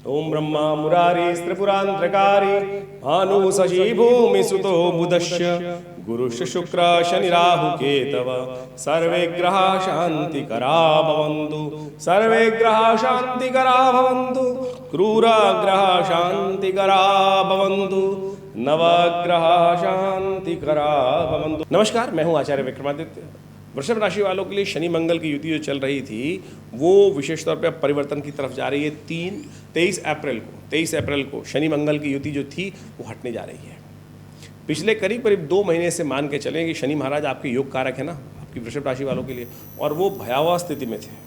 ओम ब्रह्मा मुरारी त्रिपुरांतकारी भानु शशि भूमि सुतो बुधश्च गुरुश्च शुक्र शनि राहु केतव सर्वे ग्रह शांतिकरा भवन्तु सर्वे ग्रह शांतिकरा भवन्तु क्रूर ग्रह शांतिकरा भवन्तु नवग्रह शांतिकरा भवन्तु। नमस्कार, मैं हूं आचार्य विक्रमादित्य। वृषभ राशि वालों के लिए शनि मंगल की युति जो चल रही थी वो विशेष तौर पे अब परिवर्तन की तरफ जा रही है। 23 अप्रैल को शनि मंगल की युति जो थी वो हटने जा रही है। पिछले करीब 2 महीने से मान के चलें कि शनि महाराज आपके योग कारक है ना, आपकी वृषभ राशि वालों के लिए, और वो भयावह स्थिति में थे।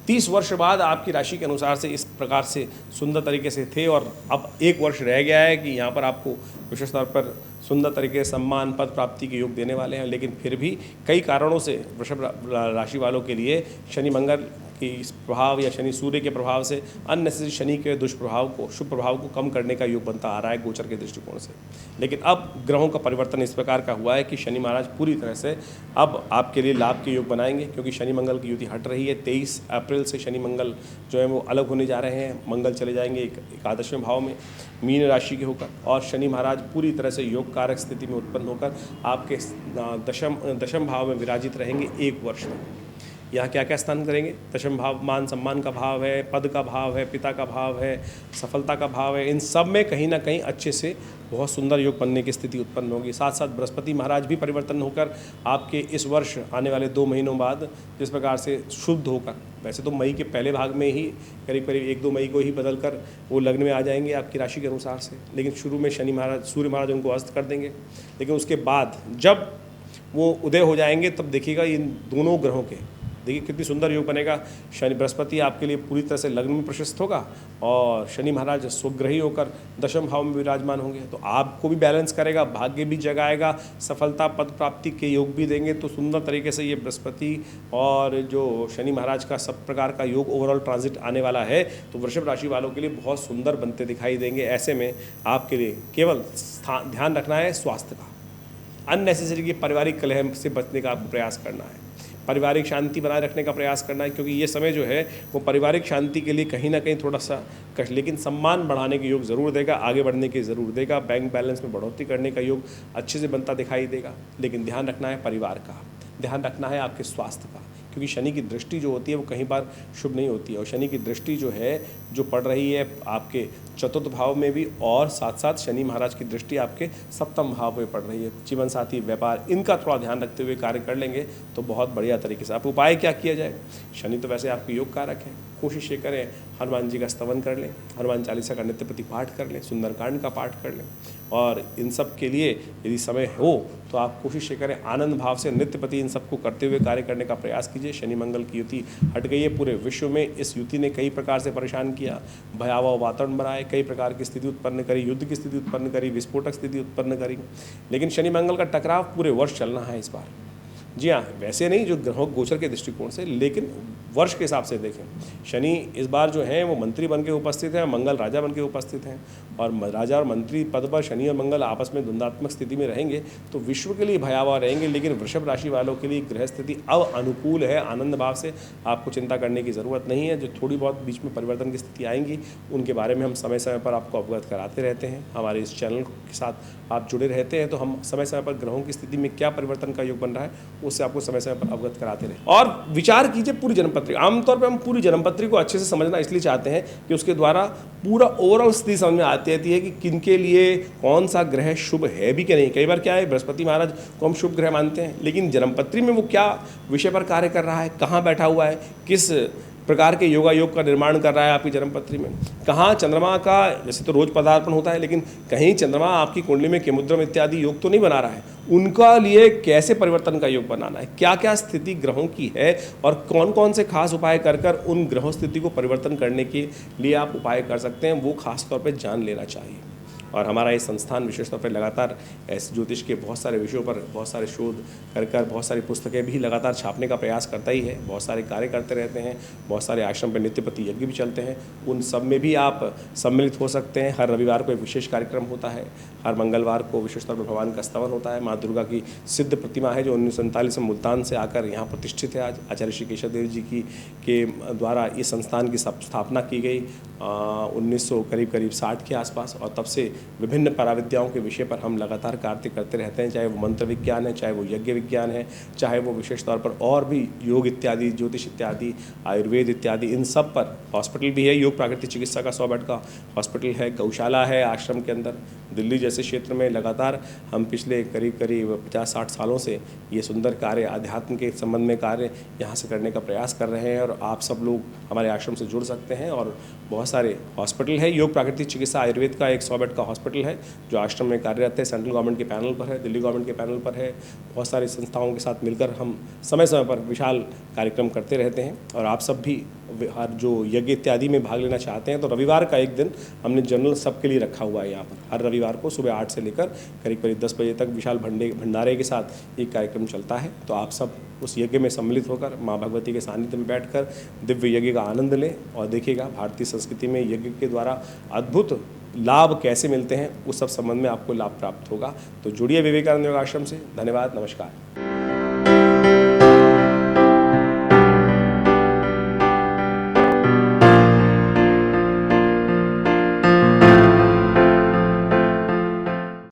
30 वर्ष बाद आपकी राशि के अनुसार से इस प्रकार से सुंदर तरीके से थे, और अब 1 वर्ष रह गया है कि यहाँ पर आपको विशेष तौर पर सुंदर तरीके से सम्मान पद प्राप्ति के योग देने वाले हैं। लेकिन फिर भी कई कारणों से वृषभ राशि वालों के लिए शनि मंगल की इस प्रभाव या शनि सूर्य के प्रभाव से अननेसेसरी शनि के दुष्प्रभाव को, शुभ प्रभाव को कम करने का योग बनता आ रहा है गोचर के दृष्टिकोण से। लेकिन अब ग्रहों का परिवर्तन इस प्रकार का हुआ है कि शनि महाराज पूरी तरह से अब आपके लिए लाभ के योग बनाएंगे, क्योंकि शनि मंगल की युति हट रही है। 23 अप्रैल से शनि मंगल जो है वो अलग होने जा रहे हैं। मंगल चले जाएंगे एकादशवें भाव में मीन राशि के होकर, और शनि महाराज पूरी तरह से योग कारक स्थिति में उत्पन्न होकर आपके दशम भाव में विराजित रहेंगे 1 वर्ष में। यहाँ क्या क्या स्थान करेंगे? दशम भाव मान सम्मान का भाव है, पद का भाव है, पिता का भाव है, सफलता का भाव है। इन सब में कहीं ना कहीं अच्छे से बहुत सुंदर योग बनने की स्थिति उत्पन्न होगी। साथ साथ बृहस्पति महाराज भी परिवर्तन होकर आपके इस वर्ष आने वाले 2 महीनों बाद जिस प्रकार से शुद्ध होकर, वैसे तो मई के पहले भाग में ही करीब 1-2 मई को ही बदल कर वो लग्न में आ जाएंगे आपकी राशि के अनुसार से, लेकिन शुरू में शनि महाराज सूर्य महाराज उनको अस्त कर देंगे। लेकिन उसके बाद जब वो उदय हो जाएंगे तब देखिएगा इन दोनों ग्रहों के, देखिए कितनी सुंदर योग बनेगा। शनि बृहस्पति आपके लिए पूरी तरह से लग्न में प्रशस्त होगा, और शनि महाराज स्वग्रही होकर दशम भाव में विराजमान होंगे, तो आपको भी बैलेंस करेगा, भाग्य भी जगाएगा, सफलता पद प्राप्ति के योग भी देंगे। तो सुंदर तरीके से ये बृहस्पति और जो शनि महाराज का सब प्रकार का योग ओवरऑल ट्रांजिट आने वाला है, तो वृषभ राशि वालों के लिए बहुत सुंदर बनते दिखाई देंगे। ऐसे में आपके लिए केवल ध्यान रखना है स्वास्थ्य का, अननेसेसरी की पारिवारिक कलह से बचने का आपको प्रयास करना है, पारिवारिक शांति बनाए रखने का प्रयास करना है, क्योंकि ये समय जो है वो पारिवारिक शांति के लिए कहीं ना कहीं थोड़ा सा कष्ट, लेकिन सम्मान बढ़ाने के योग ज़रूर देगा, आगे बढ़ने की ज़रूर देगा, बैंक बैलेंस में बढ़ोतरी करने का योग अच्छे से बनता दिखाई देगा। लेकिन ध्यान रखना है परिवार का, ध्यान रखना है आपके स्वास्थ्य का, क्योंकि शनि की दृष्टि जो होती है वो कहीं बार शुभ नहीं होती है, और शनि की दृष्टि जो है जो पड़ रही है आपके चतुर्थ भाव में भी, और साथ साथ शनि महाराज की दृष्टि आपके सप्तम भाव में पड़ रही है। जीवन साथी, व्यापार, इनका थोड़ा ध्यान रखते हुए कार्य कर लेंगे तो बहुत बढ़िया तरीके से। आप उपाय क्या किया जाए? शनि तो वैसे आपके योग कारक है, कोशिश ये करें हनुमान जी का स्तवन कर लें, हनुमान चालीसा का नित्य प्रति पाठ कर लें, सुंदरकांड का पाठ कर लें, और इन सब के लिए यदि समय हो तो आप कोशिश ये करें आनंद भाव से नित्य प्रति इन सबको करते हुए कार्य करने का प्रयास कीजिए। शनि मंगल की युति हट गई है, पूरे विश्व में इस युति ने कई प्रकार से परेशान किया, भयावह वातावरण बनाए, कई प्रकार की स्थिति उत्पन्न करी, युद्ध की स्थिति उत्पन्न करी, विस्फोटक स्थिति उत्पन्न करी। लेकिन शनि मंगल का टकराव पूरे वर्ष चलना है इस बार। जी हाँ, वैसे नहीं जो ग्रहों गोचर के दृष्टिकोण से, लेकिन वर्ष के हिसाब से देखें, शनि इस बार जो हैं वो मंत्री बन के उपस्थित हैं, मंगल राजा बन के उपस्थित हैं, और राजा और मंत्री पद पर शनि और मंगल आपस में द्वंद्वात्मक स्थिति में रहेंगे तो विश्व के लिए भयावह रहेंगे। लेकिन वृषभ राशि वालों के लिए ग्रह स्थिति अब अनुकूल है, आनंद भाव से आपको चिंता करने की ज़रूरत नहीं है। जो थोड़ी बहुत बीच में परिवर्तन की स्थिति आएंगी उनके बारे में हम समय समय पर आपको अवगत कराते रहते हैं। हमारे इस चैनल के साथ आप जुड़े रहते हैं तो हम समय समय पर ग्रहों की स्थिति में क्या परिवर्तन का योग बन रहा है उससे आपको समय समय पर अवगत कराते रहे। और विचार कीजिए पूरी जन्मपत्री, आमतौर पर हम पूरी जन्मपत्री को अच्छे से समझना इसलिए चाहते हैं कि उसके द्वारा पूरा ओवरऑल स्थिति समझ में आती रहती है कि किनके लिए कौन सा ग्रह शुभ है भी कि नहीं। कई बार क्या है, बृहस्पति महाराज को हम शुभ ग्रह मानते हैं, लेकिन जन्मपत्री में वो क्या विषय पर कार्य कर रहा है, कहाँ बैठा हुआ है, किस प्रकार के योगा योग का निर्माण कर रहा है आपकी जन्मपत्री में, कहाँ चंद्रमा का, जैसे तो रोज पदार्पण होता है, लेकिन कहीं चंद्रमा आपकी कुंडली में केमुद्रम इत्यादि योग तो नहीं बना रहा है, उनका लिए कैसे परिवर्तन का योग बनाना है, क्या क्या स्थिति ग्रहों की है, और कौन कौन से खास उपाय कर कर उन ग्रहों स्थिति को परिवर्तन करने के लिए आप उपाय कर सकते हैं, वो खास तौर पर जान लेना चाहिए। और हमारा ये संस्थान विशेष तौर पर लगातार ऐसे ज्योतिष के बहुत सारे विषयों पर बहुत सारे शोध कर बहुत सारी पुस्तकें भी लगातार छापने का प्रयास करता ही है। बहुत सारे कार्य करते रहते हैं, बहुत सारे आश्रम पर नित्यपति यज्ञ भी चलते हैं, उन सब में भी आप सम्मिलित हो सकते हैं। हर रविवार को एक विशेष कार्यक्रम होता है, हर मंगलवार को विशेष तौर पर भगवान का स्तवन होता है। माँ दुर्गा की सिद्ध प्रतिमा है जो 1947 में मुल्तान से आकर यहाँ प्रतिष्ठित है। आज आचार्य श्री केशव देव जी के द्वारा इस संस्थान की स्थापना की गई 1900 करीब 60 के आसपास, और तब से विभिन्न पराविद्याओं के विषय पर हम लगातार कार्य करते रहते हैं। चाहे वो मंत्र विज्ञान है, चाहे वो यज्ञ विज्ञान है, चाहे वो विशेष तौर पर और भी योग इत्यादि, ज्योतिष इत्यादि, आयुर्वेद इत्यादि, इन सब पर। हॉस्पिटल भी है, योग प्राकृतिक चिकित्सा का 100 बेड का हॉस्पिटल है, गौशाला है आश्रम के अंदर। दिल्ली जैसे क्षेत्र में लगातार हम पिछले करीब 50-60 सालों से ये सुंदर कार्य, आध्यात्म के संबंध में कार्य यहाँ से करने का प्रयास कर रहे हैं। और आप सब लोग हमारे आश्रम से जुड़ सकते हैं। और बहुत सारे हॉस्पिटल है, योग प्राकृतिक चिकित्सा आयुर्वेद का एक 100 बेड का हॉस्पिटल है जो आश्रम में कार्यरत है, सेंट्रल गवर्नमेंट के पैनल पर है, दिल्ली गवर्नमेंट के पैनल पर है। बहुत सारी संस्थाओं के साथ मिलकर हम समय समय पर विशाल कार्यक्रम करते रहते हैं। और आप सब भी हर जो यज्ञ इत्यादि में भाग लेना चाहते हैं तो रविवार का एक दिन हमने जनरल सबके लिए रखा हुआ है। यहाँ पर हर रविवार को सुबह 8 से लेकर करीब 10 बजे तक विशाल भंडारे के साथ एक कार्यक्रम चलता है। तो आप सब उस यज्ञ में सम्मिलित होकर माँ भगवती के सानिध्य में बैठकर दिव्य यज्ञ का आनंद लें और देखिएगा भारतीय संस्कृति में यज्ञ के द्वारा अद्भुत लाभ कैसे मिलते हैं, उस सब संबंध में आपको लाभ प्राप्त होगा। तो जुड़िए विवेकानंद योग आश्रम से। धन्यवाद, नमस्कार।